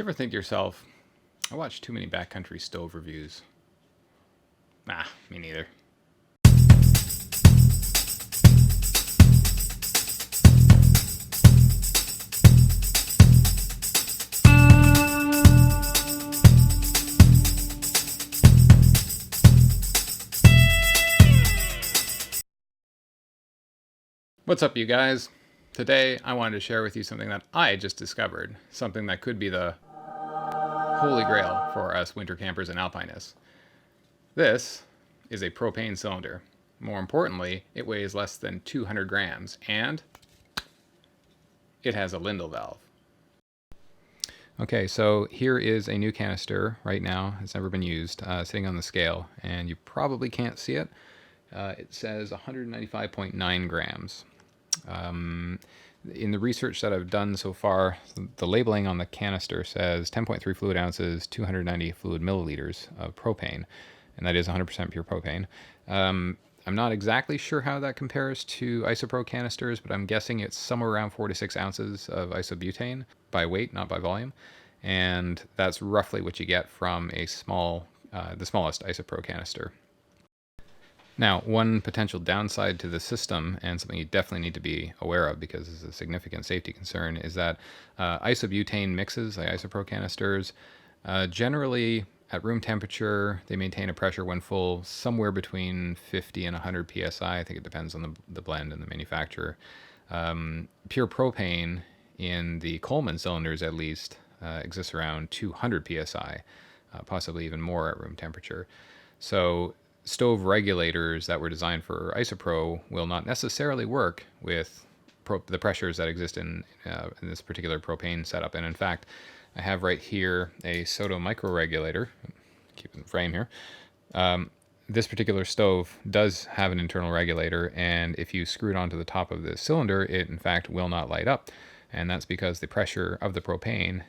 You ever think to yourself, I watch too many backcountry stove reviews? Nah, me neither. What's up, you guys? Today, I wanted to share with you something that I just discovered, something that could be the Holy Grail for us winter campers and alpinists. This is a propane cylinder. More importantly, it weighs less than 200 grams, and it has a Lindal valve. Okay, so here is a new canister right now. It's never been used, sitting on the scale, and you probably can't see it. It says 195.9 grams. In the research that I've done so far, the labeling on the canister says 10.3 fluid ounces, 290 fluid milliliters of propane, and that is 100% pure propane. I'm not exactly sure how that compares to isopro canisters, but I'm guessing it's somewhere around 4 to 6 ounces of isobutane by weight, not by volume, and that's roughly what you get from a the smallest isopro canister. Now, one potential downside to the system, and something you definitely need to be aware of because it's a significant safety concern, is that isobutane mixes, like isopro canisters, generally at room temperature, they maintain a pressure when full somewhere between 50 and 100 psi. I think it depends on the blend and the manufacturer. Pure propane in the Coleman cylinders, at least, exists around 200 psi, possibly even more at room temperature. So stove regulators that were designed for isopro will not necessarily work with the pressures that exist in this particular propane setup. And in fact, I have right here a Soto micro regulator. Keep it in frame here. This particular stove does have an internal regulator, and if you screw it onto the top of the cylinder, it in fact will not light up. And that's because the pressure of the propane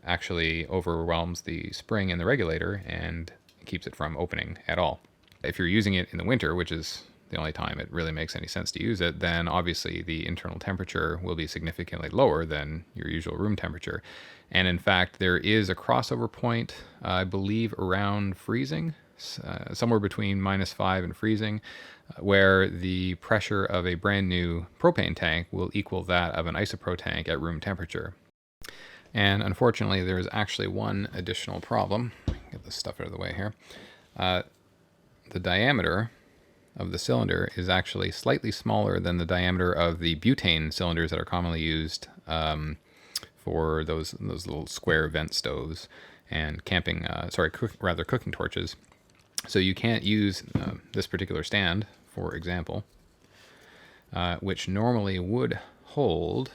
actually overwhelms the spring in the regulator and keeps it from opening at all. If you're using it in the winter, which is the only time it really makes any sense to use it, then obviously the internal temperature will be significantly lower than your usual room temperature. And in fact, there is a crossover point, I believe, around freezing, somewhere between -5 and freezing, where the pressure of a brand new propane tank will equal that of an isopro tank at room temperature. And unfortunately, there's actually one additional problem. Get this stuff out of the way here. The diameter of the cylinder is actually slightly smaller than the diameter of the butane cylinders that are commonly used for those little square vent stoves and cooking torches. So you can't use this particular stand, for example, which normally would hold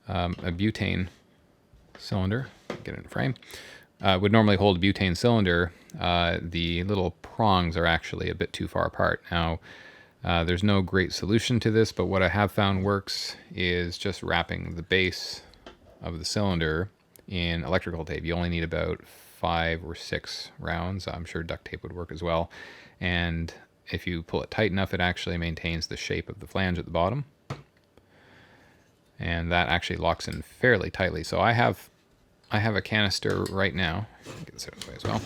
a butane cylinder. Get it in frame. Would normally hold a butane cylinder. The little prongs are actually a bit too far apart. Now, there's no great solution to this, but what I have found works is just wrapping the base of the cylinder in electrical tape. You only need about 5 or 6 rounds. I'm sure duct tape would work as well. And if you pull it tight enough, it actually maintains the shape of the flange at the bottom. And that actually locks in fairly tightly. So I have a canister right now. Get this out of the way as well.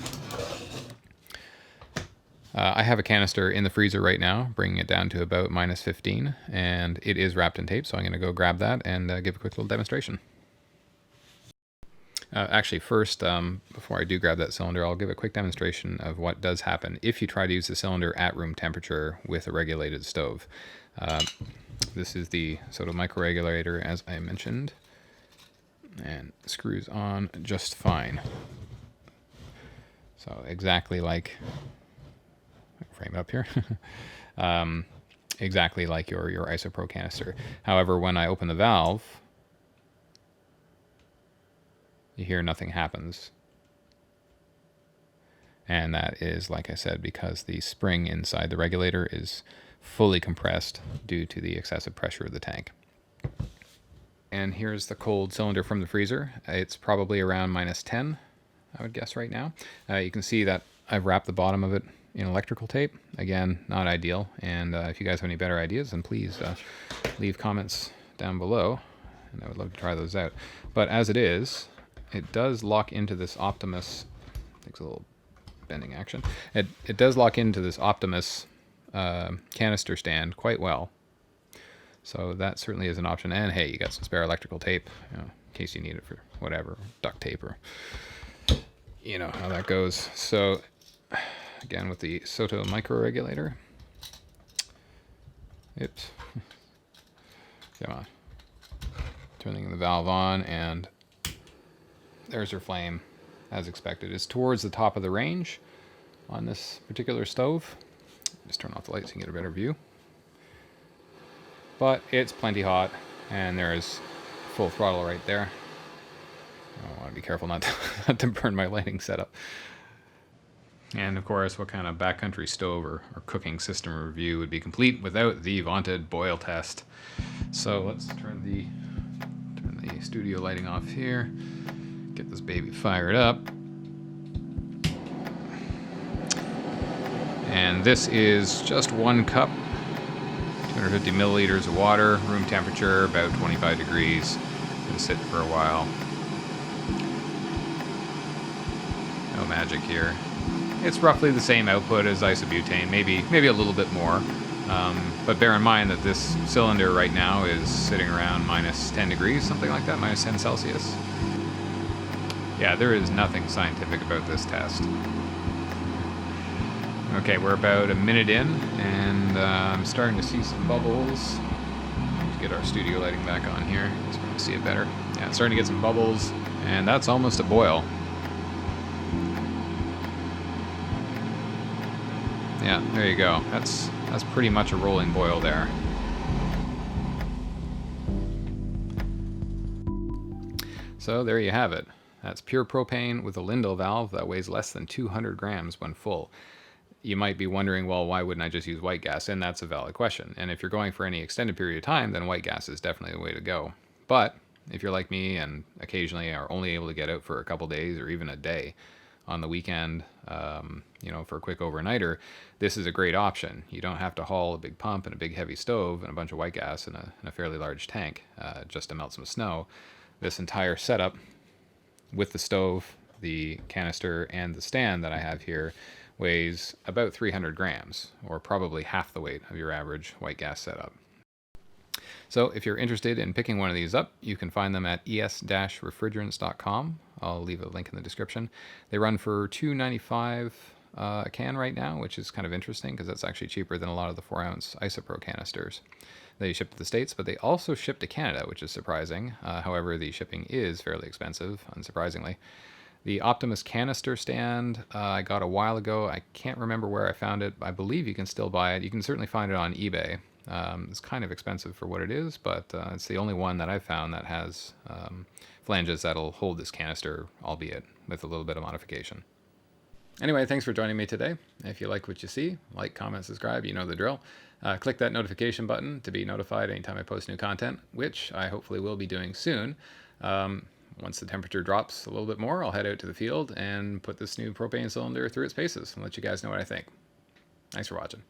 I have a canister in the freezer right now, bringing it down to about -15, and it is wrapped in tape, so I'm going to go grab that and give a quick little demonstration. Actually, first, before I do grab that cylinder, I'll give a quick demonstration of what does happen if you try to use the cylinder at room temperature with a regulated stove. This is the Soto micro regulator, as I mentioned, and screws on just fine. So exactly like, frame it up here, exactly like your isopro canister. However, when I open the valve, you hear nothing happens. And that is, like I said, because the spring inside the regulator is fully compressed due to the excessive pressure of the tank. And here's the cold cylinder from the freezer. It's probably around -10, I would guess right now. You can see that I've wrapped the bottom of it in electrical tape. Again, not ideal. And if you guys have any better ideas, then please leave comments down below, and I would love to try those out. But as it is, it does lock into this Optimus. Takes a little bending action. It does lock into this Optimus canister stand quite well. So that certainly is an option. And hey, you got some spare electrical tape, you know, in case you need it for whatever, duct tape, or you know how that goes. So again, with the Soto micro regulator. Oops. Come on. Turning the valve on, and there's her flame, as expected. It's towards the top of the range on this particular stove. Just turn off the light so you can get a better view. But it's plenty hot, and there's full throttle right there. I want to be careful not to burn my lighting setup. And of course, what kind of backcountry stove or cooking system review would be complete without the vaunted boil test? So let's turn the studio lighting off here. Get this baby fired up. And this is just 1 cup, 250 milliliters of water, room temperature, about 25 degrees. Gonna sit for a while. No magic here. It's roughly the same output as isobutane, maybe a little bit more. But bear in mind that this cylinder right now is sitting around minus 10 degrees, something like that, minus 10 Celsius. Yeah, there is nothing scientific about this test. Okay, we're about a minute in, and I'm starting to see some bubbles. Let's get our studio lighting back on here so we can see it better. Yeah, it's starting to get some bubbles, and that's almost a boil. Yeah, there you go. That's pretty much a rolling boil there. So there you have it. That's pure propane with a Lindal valve that weighs less than 200 grams when full. You might be wondering, well, why wouldn't I just use white gas? And that's a valid question. And if you're going for any extended period of time, then white gas is definitely the way to go. But if you're like me and occasionally are only able to get out for a couple days or even a day on the weekend, you know, for a quick overnighter, this is a great option. You don't have to haul a big pump and a big heavy stove and a bunch of white gas in a fairly large tank just to melt some snow. This entire setup with the stove, the canister, and the stand that I have here weighs about 300 grams, or probably half the weight of your average white gas setup. So if you're interested in picking one of these up, you can find them at es-refrigerants.com. I'll leave a link in the description. They run for $2.95 a can right now, which is kind of interesting because that's actually cheaper than a lot of the 4-ounce Isopro canisters. They ship to the States, but they also ship to Canada, which is surprising. However, the shipping is fairly expensive, unsurprisingly. The Optimus canister stand I got a while ago. I can't remember where I found it. I believe you can still buy it. You can certainly find it on eBay. It's kind of expensive for what it is, but it's the only one that I've found that has flanges that'll hold this canister, albeit with a little bit of modification. Anyway, thanks for joining me today. If you like what you see, like, comment, subscribe, you know the drill. Click that notification button to be notified anytime I post new content, which I hopefully will be doing soon. Once the temperature drops a little bit more, I'll head out to the field and put this new propane cylinder through its paces and let you guys know what I think. Thanks for watching.